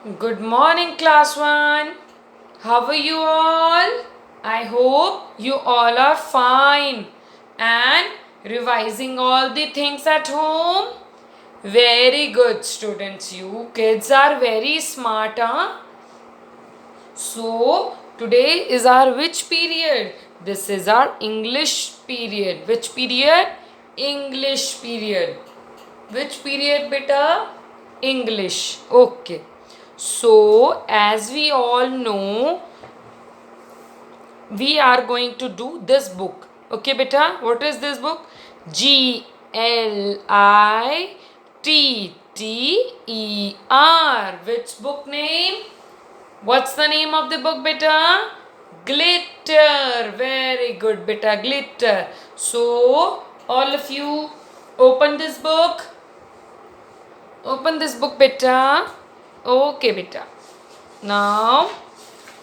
Good morning, class 1. How are you all? I hope you all are fine and revising all the things at home. Very good, students. You kids are very smart, huh? So, today is our which period? This is our English period. Which period? English period. Which period, beta? English. Okay. So, as we all know, we are going to do this book. Okay, beta? What is this book? Glitter. Which book name? What's the name of the book, beta? Glitter. Very good, beta. Glitter. So, all of you open this book. Open this book, beta. Okay, beta. Now,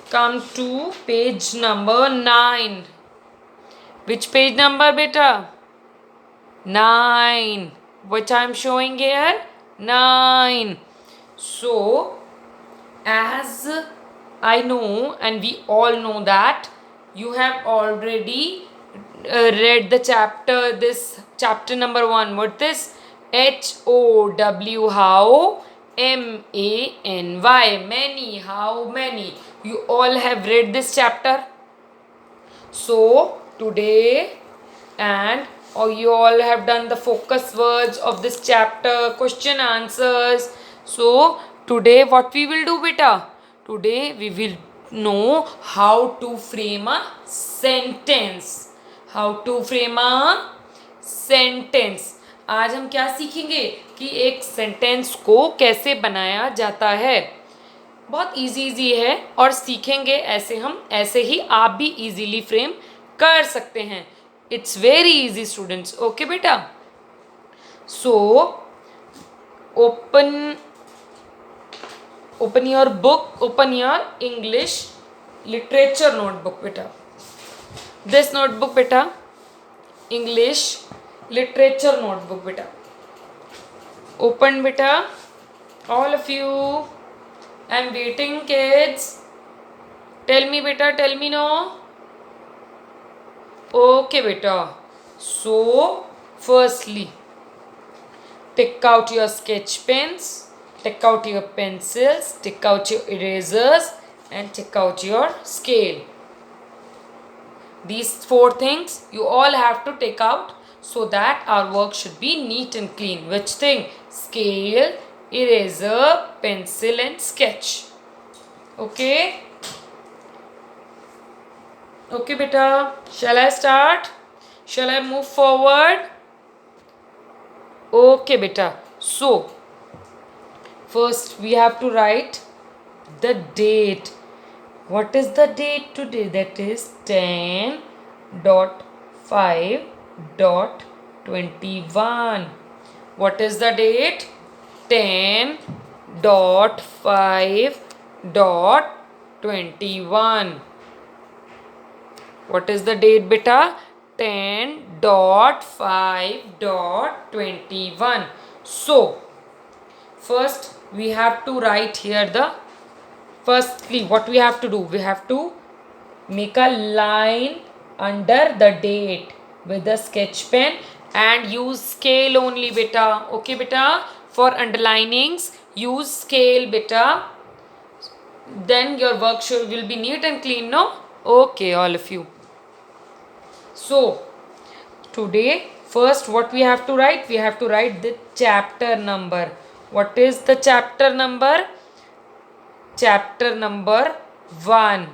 come to page number 9. Which page number, beta? 9. Which I am showing here? 9. So, as I know and we all know that you have already read the chapter, this chapter number 1. What is HOW? How? MANY. Many. How many? You all have read this chapter. So today and you all have done the focus words of this chapter, question answers. So today what we will do, beta? Today we will know how to frame a sentence. How to frame a sentence. आज हम क्या सीखेंगे कि एक sentence को कैसे बनाया जाता है. बहुत इजी है और सीखेंगे ऐसे हम, ऐसे ही आप भी इजीली फ्रेम कर सकते हैं. It's very easy students. Okay बेटा. So open your book, open your English literature notebook बेटा. दिस नोटबुक बेटा, इंग्लिश लिटरेचर नोटबुक बेटा. ओपन बेटा, all of you. I'm waiting, kids. Tell me, beta. Tell me, no. Okay, beta. So, firstly, take out your sketch pens, take out your pencils, take out your erasers, and take out your scale. These 4 things you all have to take out so that our work should be neat and clean. Which thing? Scale, eraser, pencil and sketch. Okay. Okay, beta. Shall I start? Shall I move forward? Okay, beta. So, first we have to write the date. What is the date today? That is 10.5.21. What is the date? 10.5.21. What is the date, beta? 10.5.21. So, first we have to write here the, firstly what we have to do, we have to make a line under the date with a sketch pen and use scale only, beta. Okay, beta. For underlinings, use scale, beta. Then your work will be neat and clean, no? Okay, all of you. So, today, first what we have to write? We have to write the chapter number. What is the chapter number? Chapter number 1.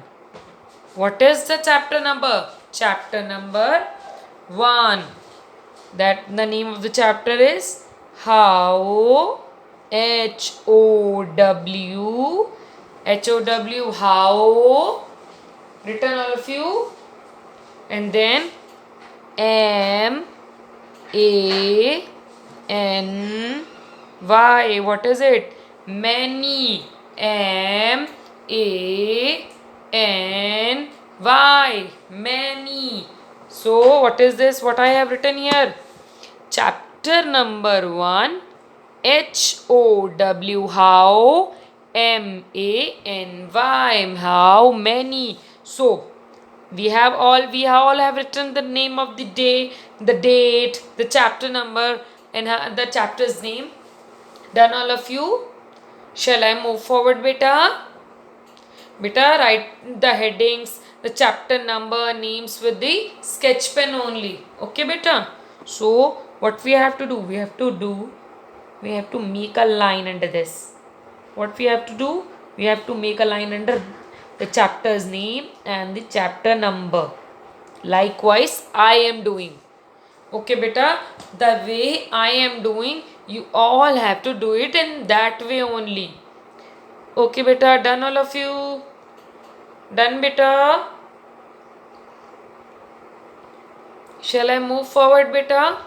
What is the chapter number? Chapter number 1. That the name of the chapter is How. HOW. HOW. How. Written all of you. And then MANY. What is it? Many. MANY. Many. So what is this? What I have written here? Chapter number 1. HOW. How. MANY. How many? So we all have written the name of the day, the date, the chapter number, and the chapter's name. Done all of you? Shall I move forward, beta? Beta, write the headings, the chapter number, names with the sketch pen only. Okay, beta? So, what we have to do? We have to make a line under this. What we have to do? We have to make a line under the chapter's name and the chapter number. Likewise, I am doing. Okay, beta, the way I am doing, you all have to do it in that way only. Okay, beta, done all of you? Done, beta? Shall I move forward, beta?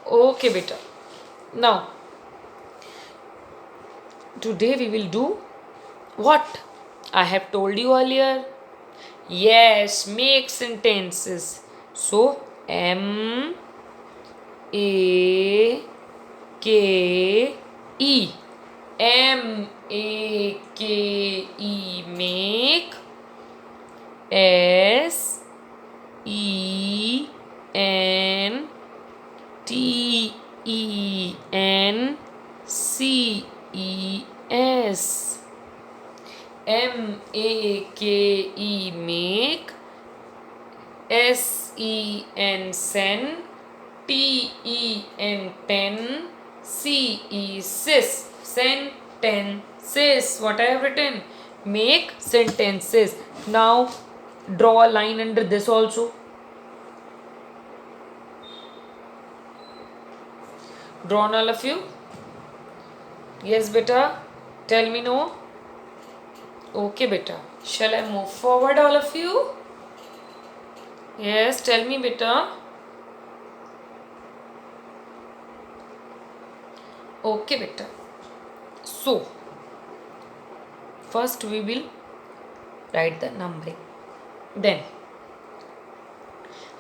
Okay, beta. Now, today we will do what I have told you earlier. Yes, make sentences. So, M-A-K-E. M-A-K-E, make. S-E-N-T-E-N-C-E-S. M-A-K-E, make. S-E-N, sen. T-E-N, ten. C-E, sis. Sentences. What I have written? Make sentences. Now, draw a line under this also. Drawn all of you? Yes, beta. Tell me no. Okay, beta. Shall I move forward, all of you? Yes, tell me, beta. Okay, beta. So, first we will write the numbering. Then,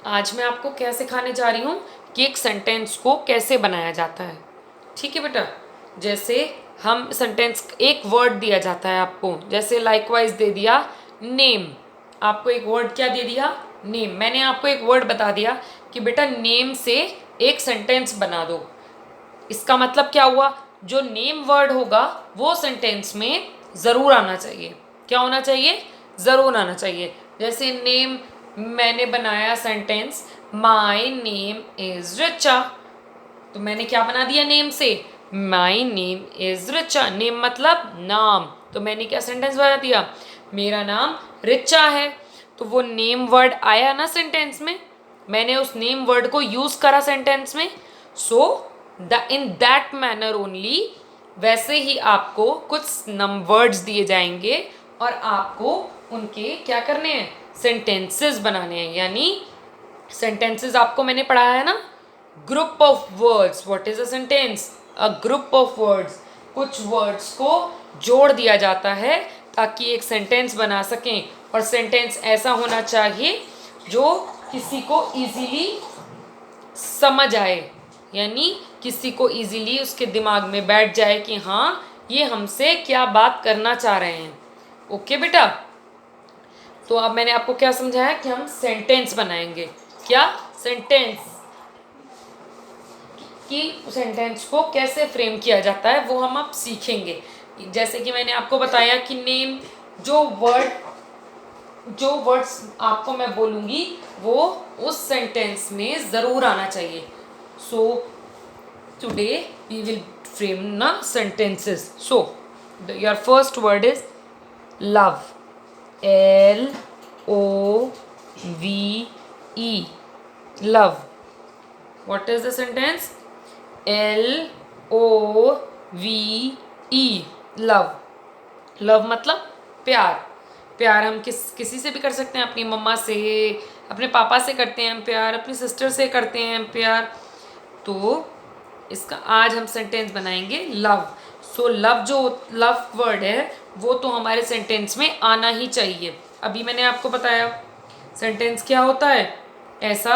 आज मैं आपको क्या सिखाने जा रही हूँ कि एक सेंटेंस को कैसे बनाया जाता है. ठीक है बेटा. जैसे हम सेंटेंस, एक वर्ड दिया जाता है आपको, जैसे लाइकवाइज दे दिया नेम. आपको एक वर्ड क्या दे दिया? नेम. मैंने आपको एक वर्ड बता दिया कि बेटा नेम से एक सेंटेंस बना दो. इसका मतलब क्या हुआ? जो नेम वर्ड होगा वो सेंटेंस में ज़रूर आना चाहिए. क्या होना चाहिए? ज़रूर आना चाहिए. जैसे नेम, मैंने बनाया sentence my name is Richa. तो मैंने क्या बना दिया नेम से? My name is Richa. Name मतलब नाम. तो मैंने क्या सेंटेंस बना दिया? मेरा नाम रिचा है. तो वो नेम वर्ड आया ना सेंटेंस में. मैंने उस नेम वर्ड को यूज़ करा सेंटेंस में. सो इन दैट मैनर ओनली, वैसे ही आपको कुछ वर्ड्स दिए जाएंगे और आपको उनके क्या करने हैं? सेंटेंसेस बनाने हैं. यानी सेंटेंसेस आपको मैंने पढ़ाया है ना, group of words. What is a sentence? A group of words. कुछ वर्ड्स को जोड़ दिया जाता है ताकि एक सेंटेंस बना सकें. और सेंटेंस ऐसा होना चाहिए जो किसी को इजीली समझ आए. यानी किसी को इजीली उसके दिमाग में बैठ जाए कि हाँ, ये हमसे क्या बात करना चाह रहे हैं. ओके बेटा. तो अब मैंने आपको क्या समझाया कि हम सेंटेंस बनाएंगे. क्या? सेंटेंस. कि सेंटेंस को कैसे फ्रेम किया जाता है वो हम अब सीखेंगे. जैसे कि मैंने आपको बताया कि नेम, जो वर्ड्स आपको मैं बोलूँगी वो उस सेंटेंस में ज़रूर आना चाहिए. So today we will frame ना sentences. So your first word is love. L-O-V-E. Love. What is the sentence? L-O-V-E. Love. Love मतलब प्यार. प्यार हम किसी से भी कर सकते हैं. अपनी मम्मा से, अपने पापा से करते हैं हम प्यार, अपनी सिस्टर से करते हैं हम प्यार. तो इसका आज हम सेंटेंस बनाएंगे लव. सो लव, जो लव वर्ड है वो तो हमारे सेंटेंस में आना ही चाहिए. अभी मैंने आपको बताया सेंटेंस क्या होता है. ऐसा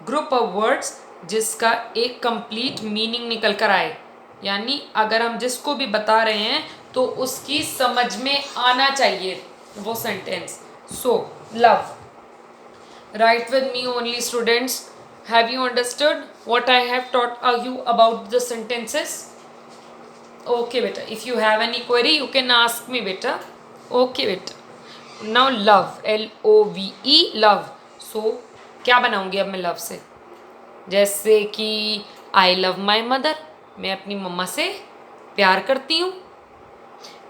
ग्रुप ऑफ वर्ड्स जिसका एक कंप्लीट मीनिंग निकल कर आए. यानी अगर हम जिसको भी बता रहे हैं तो उसकी समझ में आना चाहिए वो sentence. So love. Write with me only, students. Have you understood what I have taught you about the sentences? Okay, beta. If you have any query, you can ask me, beta. Okay, beta. Now love, LOVE, love. So क्या बनाऊंगी अब मैं love से? जैसे कि आई love my mother, मैं अपनी मम्मा से प्यार करती हूँ.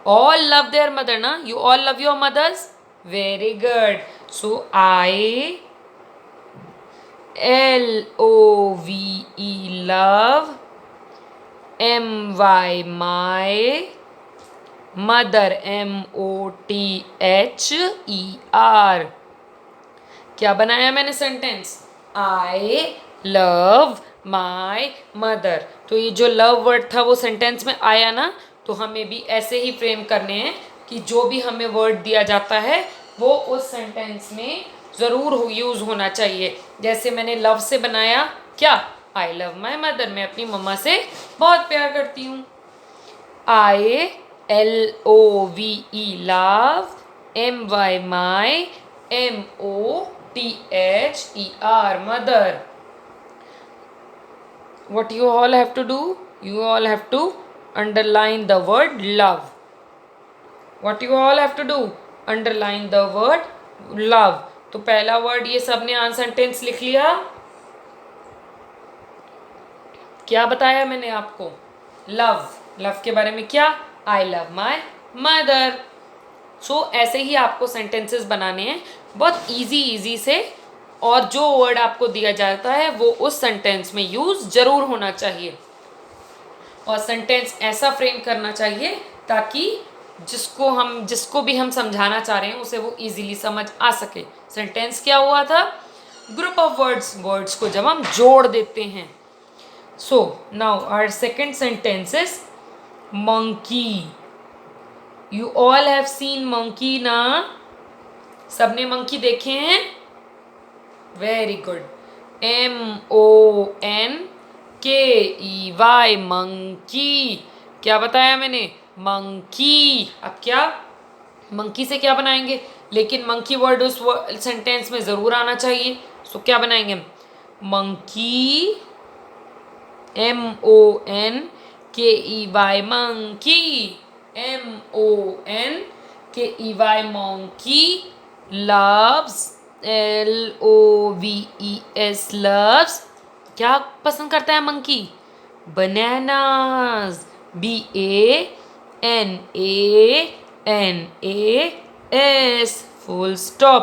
ऑल लव देयर मदर ना. You all love your mothers. Very good. So I LOVE, love. MY, my. Mother, MOTHER. क्या बनाया मैंने sentence? I love my mother. तो ये जो लव वर्ड था वो सेंटेंस में आया ना, तो हमें भी ऐसे ही फ्रेम करने हैं कि जो भी हमें वर्ड दिया जाता है वो उस सेंटेंस में ज़रूर यूज़ होना चाहिए. जैसे मैंने लव से बनाया क्या? आई लव माई मदर, मैं अपनी मम्मा से बहुत प्यार करती हूँ. आई LOVE, love. MY, my. MOTHER, mother. What you all have to do? You all have to underline the word love. What you all have to do? Underline the word love. तो पहला word ये सबने answer sentence लिख लिया. क्या बताया मैंने आपको? लव. लव के बारे में क्या? आई लव माई मदर. सो ऐसे ही आपको सेंटेंसेस बनाने हैं बहुत इजी से, और जो वर्ड आपको दिया जाता है वो उस सेंटेंस में यूज जरूर होना चाहिए, और सेंटेंस ऐसा फ्रेम करना चाहिए ताकि जिसको भी हम समझाना चाह रहे हैं उसे वो इजीली समझ आ सके. सेंटेंस क्या हुआ था? ग्रुप ऑफ वर्ड्स को जब हम जोड़ देते हैं. So now our second sentence is monkey. You all have seen monkey ना. सबने मंकी देखे हैं? Very good. MONKEY, monkey. क्या बताया मैंने? मंकी. अब क्या मंकी से क्या बनाएंगे? लेकिन मंकी वर्ड उस सेंटेंस में ज़रूर आना चाहिए. सो क्या बनाएंगे? Monkey, MONKEY, monkey. MONKEY, monkey. Loves, LOVES, loves. क्या पसंद करता है monkey? Bananas, BANANAS, full stop.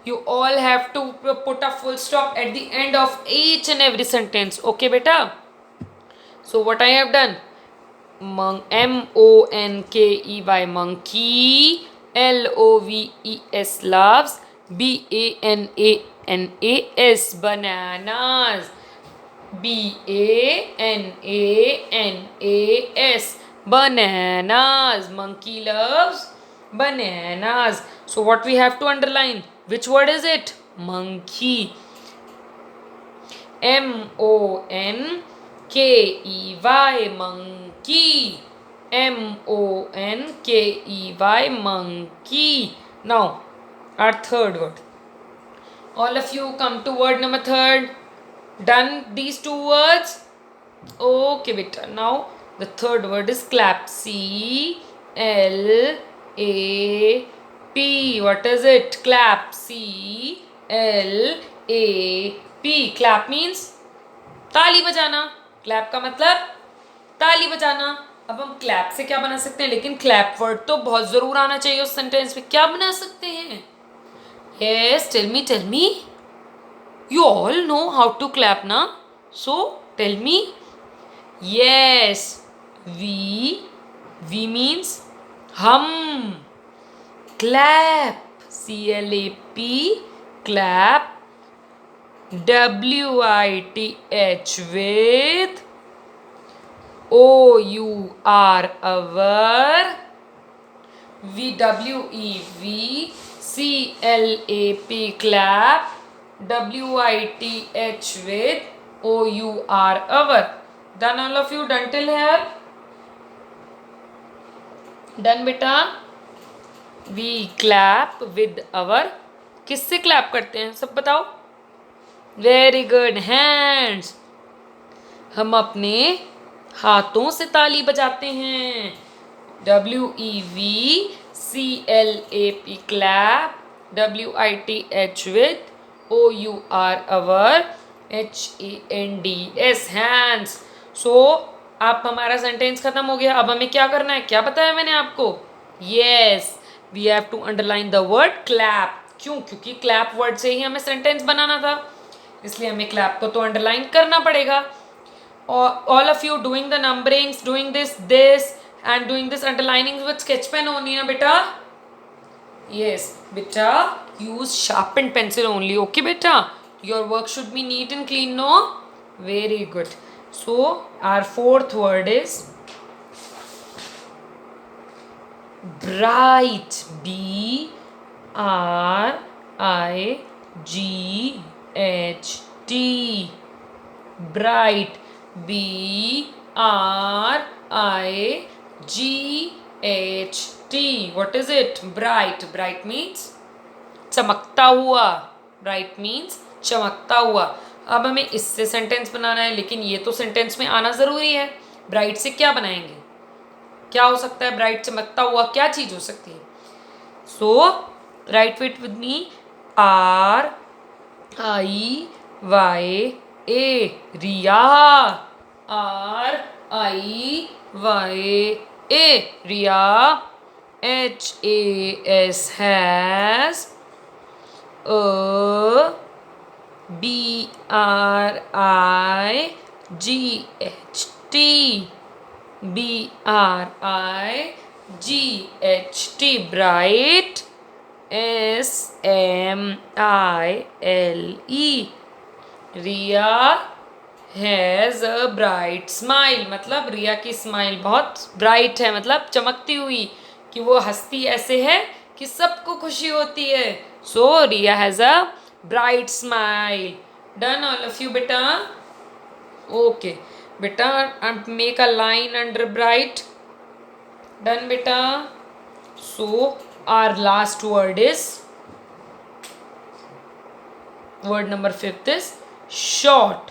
You all have to put a full stop at the end of each and every sentence. Okay, beta? So what I have done? MONKEY, monkey. LOVES, loves. BANANAS, bananas. BANANAS, bananas. Monkey loves bananas. So what we have to underline? Which word is it? Monkey. MONKEY, monkey. MONKEY, monkey. Now our third word. All of you come to word number third. Done these two words? Okay, beta. Now the third word is clap. CLAP. What is it? Clap. CLAP. Clap means ताली बजाना. Clap का मतलब ताली बजाना. अब हम clap से क्या बना सकते हैं? लेकिन क्लैप वर्ड तो बहुत जरूर आना चाहिए उस सेंटेंस में. क्या बना सकते हैं? Yes, tell me. You all know how to clap na? So tell me. Yes. V means hum. Clap. CLAP. Clap. WITH, with. OUR, our. WEV, CLAP, clap. WITH, with. OUR, our. Done all of you? Done till here? Done बेटा. We clap with our. किससे clap करते हैं सब बताओ. Very good. Hands. हम अपने हाथों से ताली बजाते हैं. WEVCLAP clap. WITH with OUR our. HANDS hands. So आप हमारा सेंटेंस खत्म हो गया. अब हमें क्या करना है क्या बताया मैंने आपको. Yes we have to underline the word clap. क्यों क्योंकि क्लैप वर्ड से ही हमें सेंटेंस बनाना था इसलिए हमें क्लैप को तो अंडरलाइन करना पड़ेगा. All of you doing the numberings, doing this and doing this underlining with sketch pen only na beta. Yes beta, use sharpened pencil only. Okay beta, your work should be neat and clean. No, very good. So our fourth word is bright. BRIGHT. bright. BRIGHT. What is it? Bright. Bright means चमकता हुआ. Bright means चमकता हुआ. अब हमें इससे sentence बनाना है लेकिन ये तो सेंटेंस में आना ज़रूरी है. ब्राइट से क्या बनाएंगे. क्या हो सकता है ब्राइट चमकता हुआ क्या चीज़ हो सकती है. So write it with me. RIYA. Riya. RIYA. Riya. HAS has. BRIGHT. BRIGHT. bright. SMILE. Riya has a bright smile. मतलब रिया की स्माइल बहुत ब्राइट है मतलब चमकती हुई कि वो हंसती ऐसे है कि सबको खुशी होती है. So Riya has a bright smile. Done all of you बेटा. ओके बेटा make a line under bright. Done बेटा. So our last word is word number 5 is short. SHORT.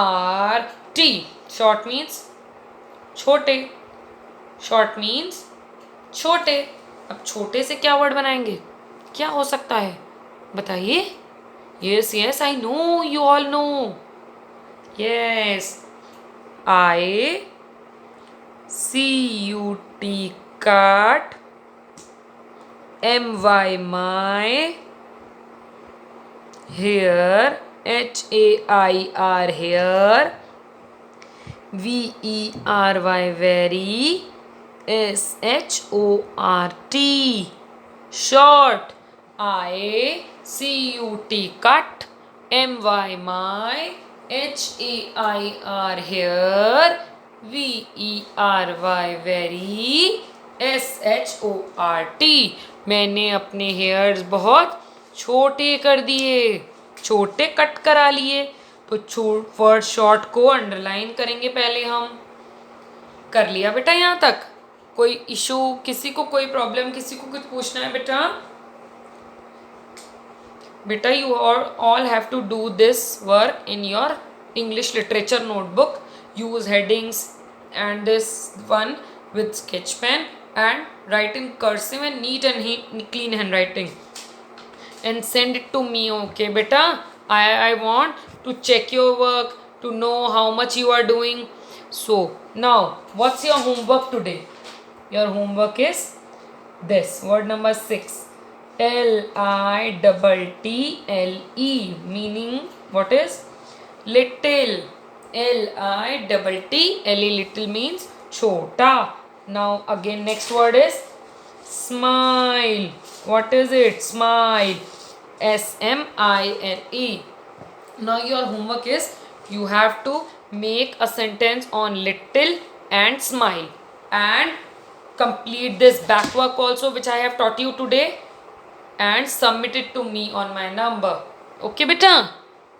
SHORT. short means छोटे. short means छोटे. अब छोटे से क्या word बनाएंगे क्या हो सकता है बताइए. Yes, I know. You all know. Yes. CUT cut. MY my. Here. HAIR here. VERY very. SHORT. short. CUT cut. MY my. HAIR here. VERY very. SHORT. मैंने अपने हेयर्स बहुत छोटे कर दिए. छोटे कट करा लिए. तो वर्ड शॉर्ट को अंडरलाइन करेंगे पहले हम. कर लिया बेटा यहाँ तक. कोई इशू किसी को कोई प्रॉब्लम किसी को कुछ पूछना है बेटा. Beta, you all have to do this work in your English literature notebook. Use headings and this one with sketch pen and write in cursive and neat and clean handwriting and send it to me. Okay beta, I want to check your work to know how much you are doing. So now what's your homework today. Your homework is this word number 6. LITTLE meaning what is little. LITTLE little means chota. Now again next word is smile. What is it. Smile. SMILE. Now your homework is you have to make a sentence on little and smile and complete this back work also which I have taught you today. and submit it to me on my number. Okay beta?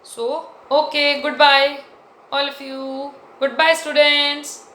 So okay, goodbye all of you. Goodbye students.